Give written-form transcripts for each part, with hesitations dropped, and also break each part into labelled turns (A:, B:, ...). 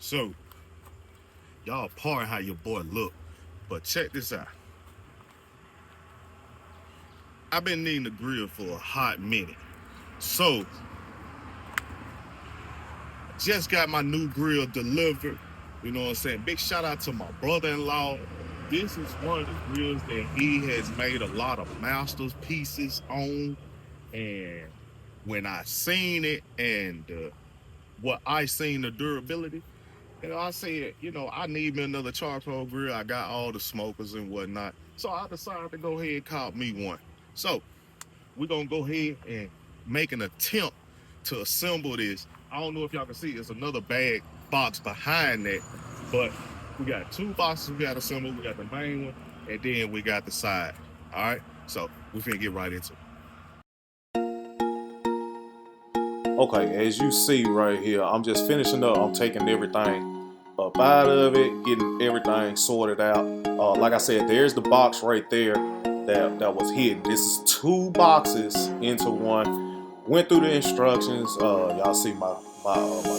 A: So, y'all pardon how your boy look, but check this out. I've been needing to grill for a hot minute. So, just got my new grill delivered. You know what I'm saying? Big shout out to my brother-in-law. This is one of the grills that he has made a lot of masterpieces on. And when I seen it and what I seen the durability, I said, I need me another charcoal grill. I got all the smokers and whatnot. So I decided to go ahead and cop me one. So we're gonna go ahead and make an attempt to assemble this. I don't know if y'all can see there's another bag box behind that, but we got two boxes we got assembled. We got the main one, and then we got the side. All right, so we finna get right into it.
B: Okay, as you see right here, I'm just finishing up. I'm taking everything up out of it, getting everything sorted out. Like I said, there's the box right there that was hidden. This is two boxes into one. Went through the instructions. Y'all see my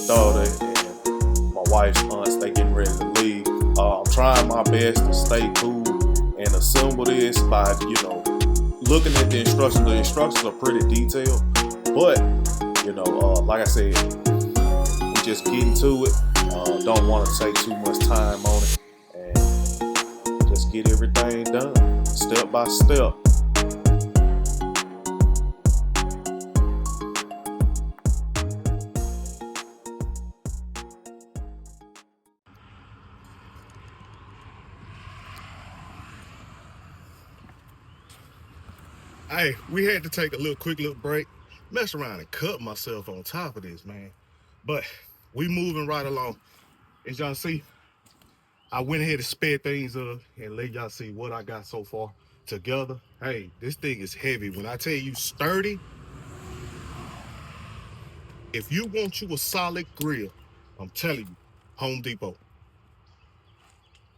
B: daughter and my wife's aunts. They getting ready to leave. I'm trying my best to stay cool and assemble this by looking at the instructions. The instructions are pretty detailed, but like I said, we just getting to it. Don't want to take too much time on it, and just get everything done step by step.
A: Hey, we had to take a quick little break, mess around and cut myself on top of this, man. But we moving right along. As y'all see, I went ahead and sped things up and let y'all see what I got so far together. Hey, this thing is heavy. When I tell you sturdy, if you want you a solid grill, I'm telling you, Home Depot.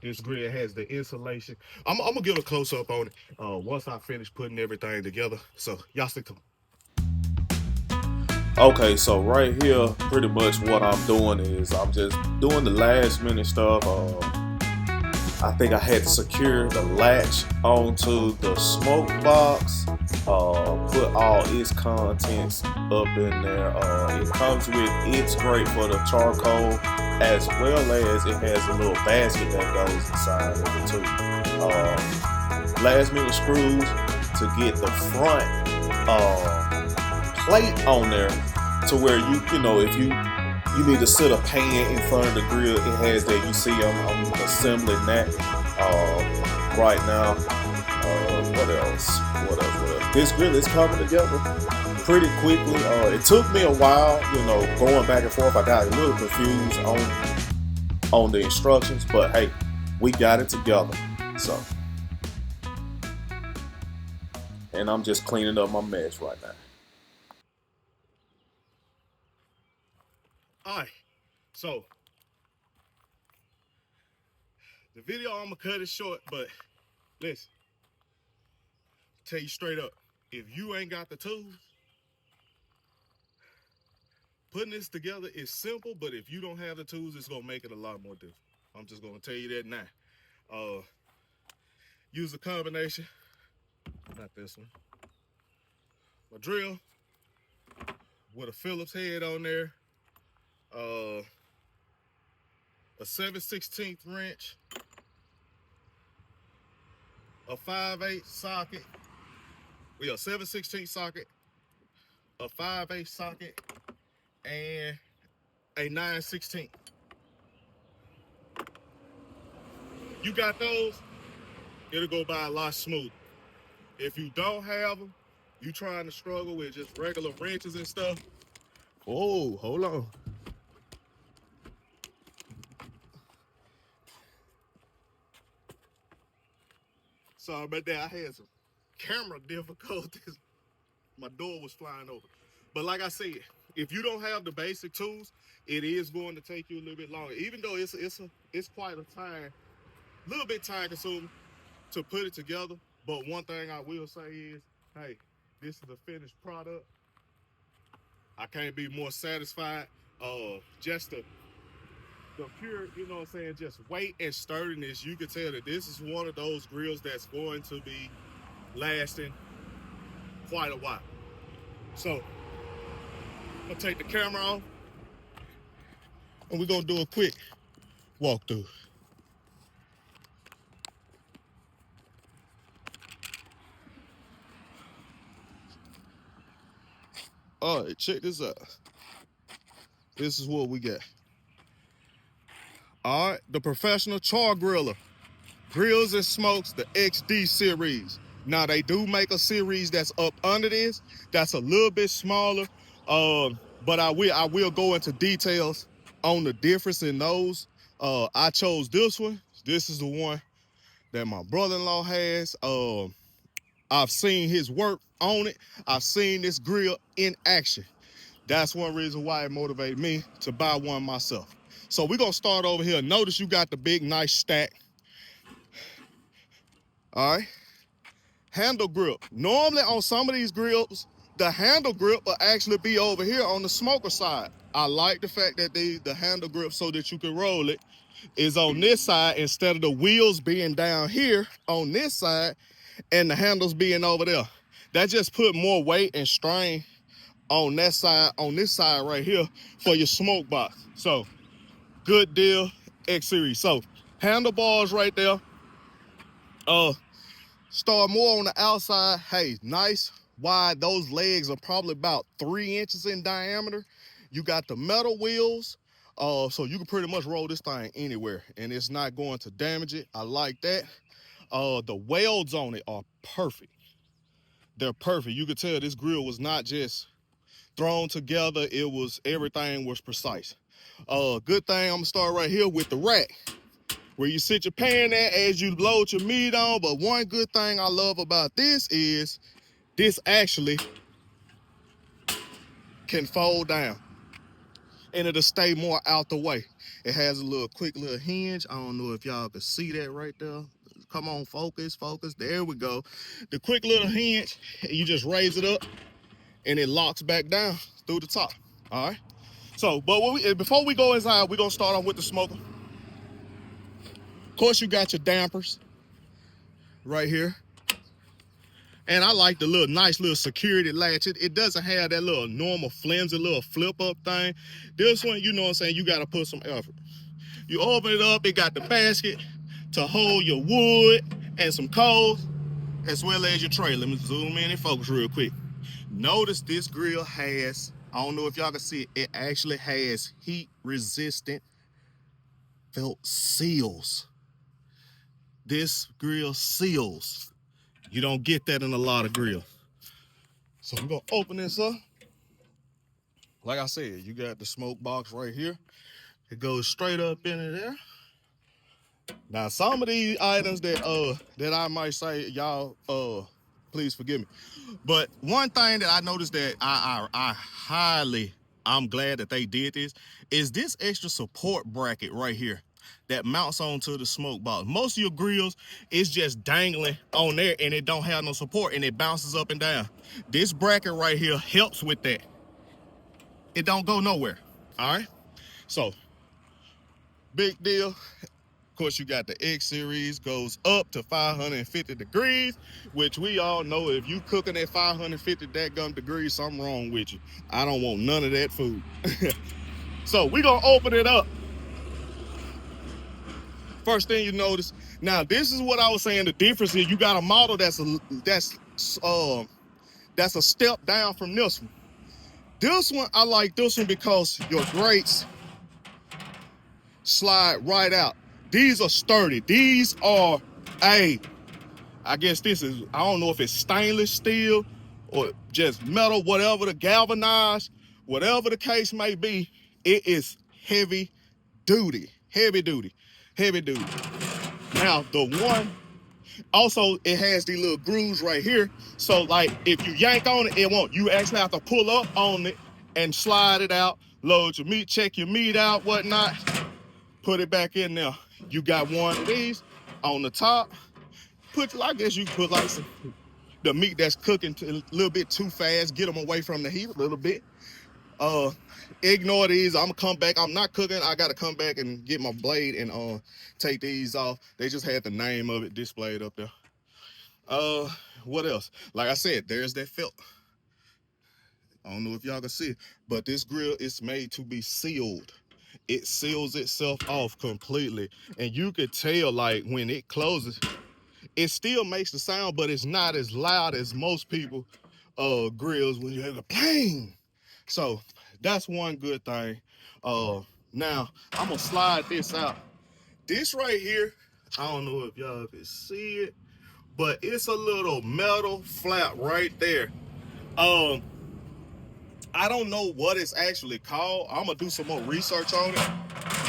A: This grill has the insulation. I'm gonna give a close up on it once I finish putting everything together. So y'all stick to me.
B: Okay, so right here, pretty much what I'm doing is I'm just doing the last minute stuff. I think I had to secure the latch onto the smoke box, put all its contents up in there. It comes with, it's great for the charcoal, as well as it has a little basket that goes inside of it too. Last minute screws to get the front plate on there to where if you need to set a pan in front of the grill, it has that. You see, I'm assembling that right now. What else? This grill is coming together pretty quickly. It took me a while, going back and forth. I got a little confused on the instructions, but hey, we got it together. So, and I'm just cleaning up my mess right now.
A: All right, so the video, I'm gonna cut it short, but listen, tell you straight up, if you ain't got the tools, putting this together is simple, but if you don't have the tools, it's gonna make it a lot more difficult. I'm just gonna tell you that now. Use a combination, not this one, my drill with a Phillips head on there, a 7/16 wrench, a 5/8 socket, 7/16 socket, a 5/8 socket, and a 9/16. You got those, it'll go by a lot smoother. If you don't have them, you trying to struggle with just regular wrenches and stuff. Oh, hold on. Sorry about that. I had some camera difficulties. My door was flying over. But like I said, if you don't have the basic tools, it is going to take you a little bit longer. Even though it's quite a little bit time consuming to put it together. But one thing I will say is, hey, this is a finished product. I can't be more satisfied. Just the pure, you know what I'm saying, just weight and sturdiness, you can tell that this is one of those grills that's going to be lasting quite a while. So I'll take the camera off and we're gonna do a quick walkthrough. All right, check this out. This is what we got. All right, the professional Char-Griller. Grills and Smokes, the XD series. Now they do make a series that's up under this, that's a little bit smaller. But I will go into details on the difference in those. I chose this one. This is the one that my brother-in-law has. I've seen his work on it. I've seen this grill in action. That's one reason why it motivated me to buy one myself. So we're gonna start over here. Notice you got the big, nice stack. All right. Handle grip. Normally on some of these grills, the handle grip will actually be over here on the smoker side. I like the fact that the handle grip, so that you can roll it, is on this side instead of the wheels being down here on this side and the handles being over there. That just put more weight and strain on that side, on this side right here for your smoke box. So good deal, X series. So handlebars right there. Start more on the outside. Hey, nice wide. Those legs are probably about 3 inches in diameter. You got the metal wheels, so you can pretty much roll this thing anywhere and it's not going to damage it. I like that. The welds on it are perfect. They're perfect. You could tell this grill was not just thrown together. Everything was precise. Good thing, I'm gonna start right here with the rack, where you sit your pan at as you load your meat on. But one good thing I love about this is this actually can fold down and it'll stay more out the way. It has a quick little hinge. I don't know if y'all can see that right there. Come on, focus. There we go. The quick little hinge, you just raise it up and it locks back down through the top. All right. So, but before we go inside, we're gonna start off with the smoker. Of course, you got your dampers right here. And I like the nice little security latch. It doesn't have that little normal flimsy little flip up thing. This one, you know what I'm saying, you gotta put some effort. You open it up, it got the basket to hold your wood and some coals, as well as your tray. Let me zoom in and focus real quick. Notice this grill has, I don't know if y'all can see it, it actually has heat resistant felt seals. This grill seals. You don't get that in a lot of grills. So I'm gonna open this up. Like I said, you got the smoke box right here. It goes straight up into there. Now, some of these items that I might say, y'all, please forgive me. But one thing that I noticed that I'm glad that they did this, is this extra support bracket right here that mounts onto the smoke box. Most of your grills is just dangling on there and it don't have no support and it bounces up and down. This bracket right here helps with that. It don't go nowhere, all right? So, big deal. Of course, you got the X series, goes up to 550 degrees, which we all know if you cooking at 550 dadgum degrees, something wrong with you. I don't want none of that food. So we gonna open it up. First thing you notice, now this is what I was saying, the difference is you got a model that's a step down from this one. This one, I like this one because your grates slide right out. These are sturdy. These are, I guess this is, I don't know if it's stainless steel or just metal, whatever, the galvanized, whatever the case may be, it is heavy duty. Now, the one, also, it has these little grooves right here. So, like, if you yank on it, it won't. You actually have to pull up on it and slide it out, load your meat, check your meat out, whatnot, put it back in there. You got one of these on the top. I guess you put like the meat that's cooking a little bit too fast, get them away from the heat a little bit. Ignore these. I'm gonna come back. I'm not cooking. I gotta come back and get my blade and take these off. They just had the name of it displayed up there. What else? Like I said, there's that felt. I don't know if y'all can see it, but this grill is made to be sealed. It seals itself off completely, and you could tell, like, when it closes, it still makes the sound, but it's not as loud as most people grills when you have a bang. So that's one good thing. Now I'm gonna slide this out. This right here, I don't know if y'all can see it, but it's a little metal flap right there. I don't know what it's actually called. I'm gonna do some more research on it.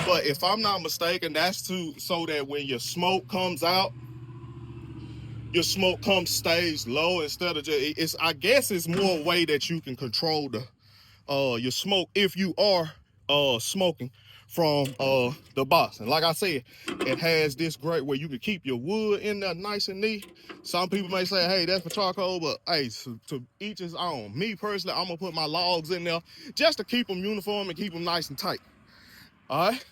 A: But if I'm not mistaken, that's so that when your smoke comes out, your smoke stays low instead of just. I guess it's more a way that you can control the your smoke if you are smoking from the box. And like I said, it has this great where you can keep your wood in there nice and neat. Some people may say, hey, that's for charcoal, but hey, to each his own. Me personally, I'm gonna put my logs in there just to keep them uniform and keep them nice and tight. All right,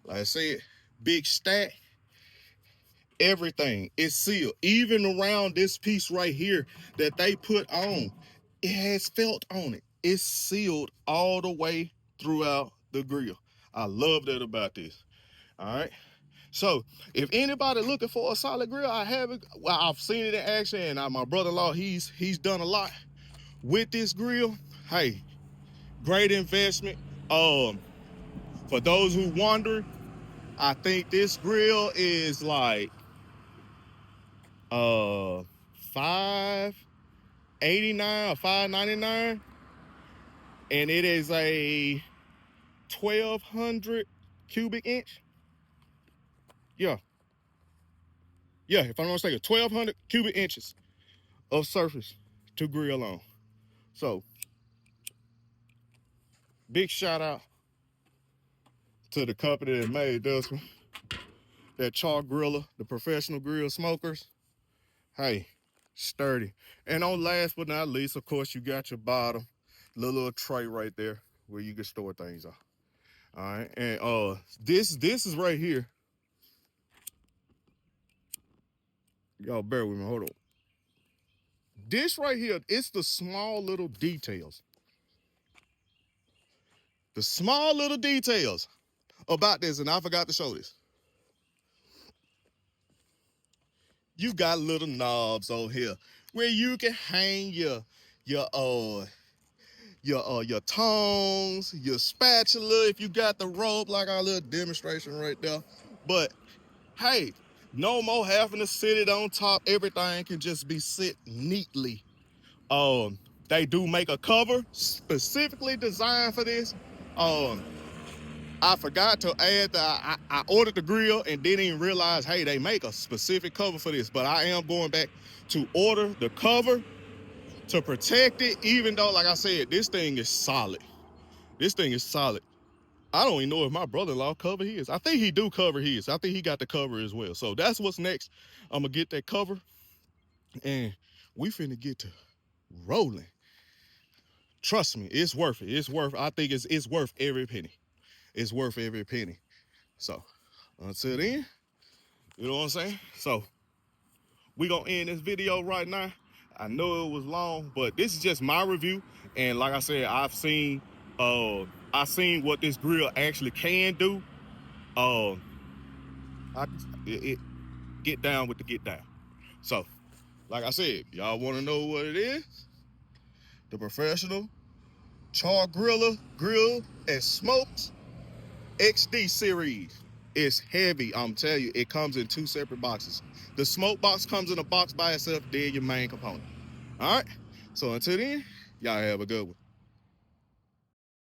A: like I said, big stack. Everything is sealed, even around this piece right here that they put on, it has felt on it. It's sealed all the way throughout the grill. I love that about this. All right, so if anybody looking for a solid grill, I haven't. Well, I've seen it in action, and my brother-in-law, he's done a lot with this grill. Hey, great investment. For those who wonder, I think this grill is like $589 or $599, and it is a 1,200 cubic inch. Yeah, if I'm not mistaken, 1,200 cubic inches of surface to grill on. So big shout out to the company that made this one, that Char-Griller, the professional grill smokers. Hey, sturdy. And on last but not least, of course, you got your bottom little tray right there where you can store things on. All right, and this is right here. Y'all bear with me, hold on. This right here, it's the small little details. The small little details about this, and I forgot to show this. You got little knobs on here where you can hang your tongs, your spatula if you got the rope, like our little demonstration right there. But hey, no more having to sit it on top. Everything can just be sit neatly. They do make a cover specifically designed for this. I forgot to add that I ordered the grill and didn't even realize, hey, they make a specific cover for this. But I am going back to order the cover to protect it, even though, like I said, this thing is solid. This thing is solid. I don't even know if my brother-in-law cover his. I think he do cover his. I think he got the cover as well. So that's what's next. I'm gonna get that cover, and we finna get to rolling. Trust me, it's worth it. It's worth. I think it's worth every penny. It's worth every penny. So until then, you know what I'm saying? So we gonna end this video right now. I know it was long, but this is just my review. And like I said, I've seen what this grill actually can do. It get down with the get down. So, like I said, y'all want to know what it is? The professional Char-Griller Grill and Smokes XD series. It's heavy, I'm telling you. It comes in 2 separate boxes. The smoke box comes in a box by itself, then your main component. All right, so until then, y'all have a good one.